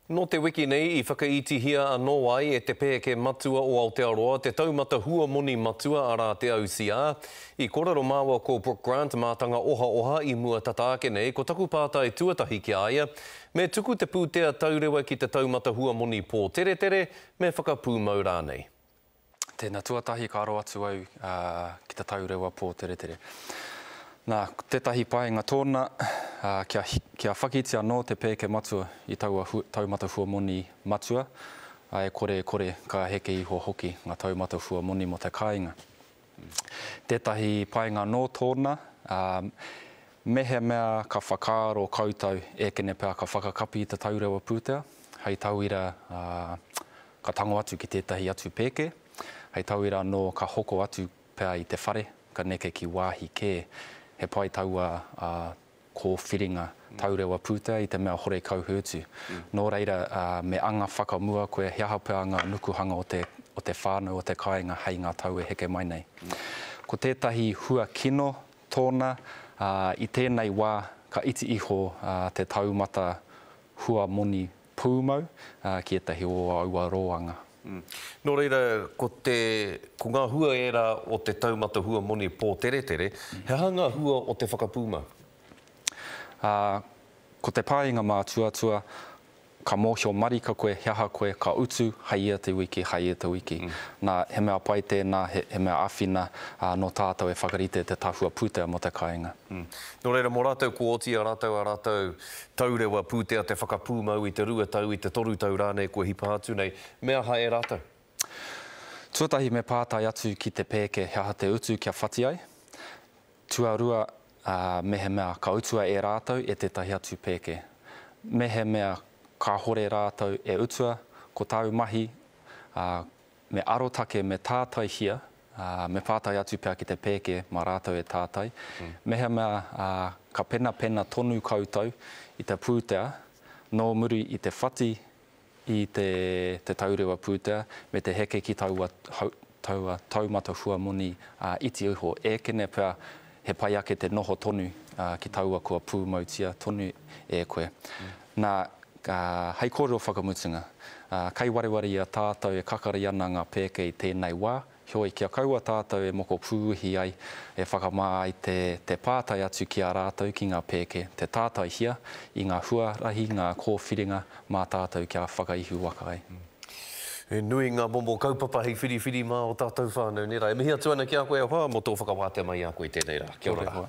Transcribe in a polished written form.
No te wiki nei I whakaitihia anō ai e te pēke matua o Aotearoa, te taumata hua moni matua ara te AUCR. I korero māua ko Brooke Grant mātanga oha I mua tataake nei, ko taku pātai tuatahi ki aia, me tuku te pūtea taurewa ki te taumata hua moni pō tere tere, me whakapūmau rānei. Tēnā tuatahi ka aro atu au ki te taurewa pō tere tere. Nā, tētahi paenga tōna, kia whakitia anō te pēke matua I taumata hua moni matua, e kore ka heke iho hoki ngā taumata hua moni mo te kāinga. Tētahi paenga anō tōna, mehe mea ka whakaaro koutou e kene pēr ka whakakapi I te taurewa pūtea, hei tauira ka tango atu ki tētahi atu pēke, hei tauira anō ka hoko atu pēr I te whare, ka neke ki wāhi kē, he pai taua ko whiringa taurewa pūtea I te mea hore kauhūtu. Nō reira, me anga whakamua koe hiaha pēr ngā nukuhanga o te whānau o te kāinga hei ngā tau e heke mai nei. Ko tētahi hua kino tōna, I tēnei wā ka iti iho te taumata hua moni pūmau ki etahi o Aotearoa. Nō reira, ko ngā hua era o te taumata hua moni pō tere tere, he hanga hua o te whakapūmau? Ko te pāinga mā tuatua, ka mōhio marika koe, hiaha koe, ka utu, haia te wiki, haia te wiki. Nā, he mea pai tēnā, he mea awhina, no tātou e whakarite te tāhua pūtea mo te kāinga. Nō reira, mō rātou ko oti a rātou taurewa pūtea te whakapūmau I te rua tau, I te toru tau rānei ko hipa atu nei. Mea hae rātou? Tuatahi me pātai atu ki te pēke hiaha te utu kia whati ai. Tuarua, mehe mea ka utua e rātou e tētahi atu pēke. Mehe mea ka hore rātou e utua, ko tau mahi, me arotake me tātai hia, me pātai atu pēr ki te pēke mā rātou e tātai. Mehe mea ka pena tonu koutou I te pūtea, nō muri I te whati I te taurewa pūtea, me te heke ki taumata hua moni iti iho. E kene pēr he pai ake te noho tonu ki taua kua pūmautia tonu e koe. Nā, hei kōrero whakamutunga, kei wareware I a tātou e kakari ana ngā pēke I tēnei wā, hioi kia kaua tātou e moko pūhi ai, e whakamā ai te pātai atu ki a rātou ki ngā pēke, te tātai hia I ngā huarahi, ngā kōwhiringa, mā tātou kia whakaihu waka ai. E nui ngā momo kaupapa hei whiri mā o tātou whānau nera. E mihi atu ana ki a koe a whā, mo tō whakawātea mai a koe tēnei rā. Kia ora.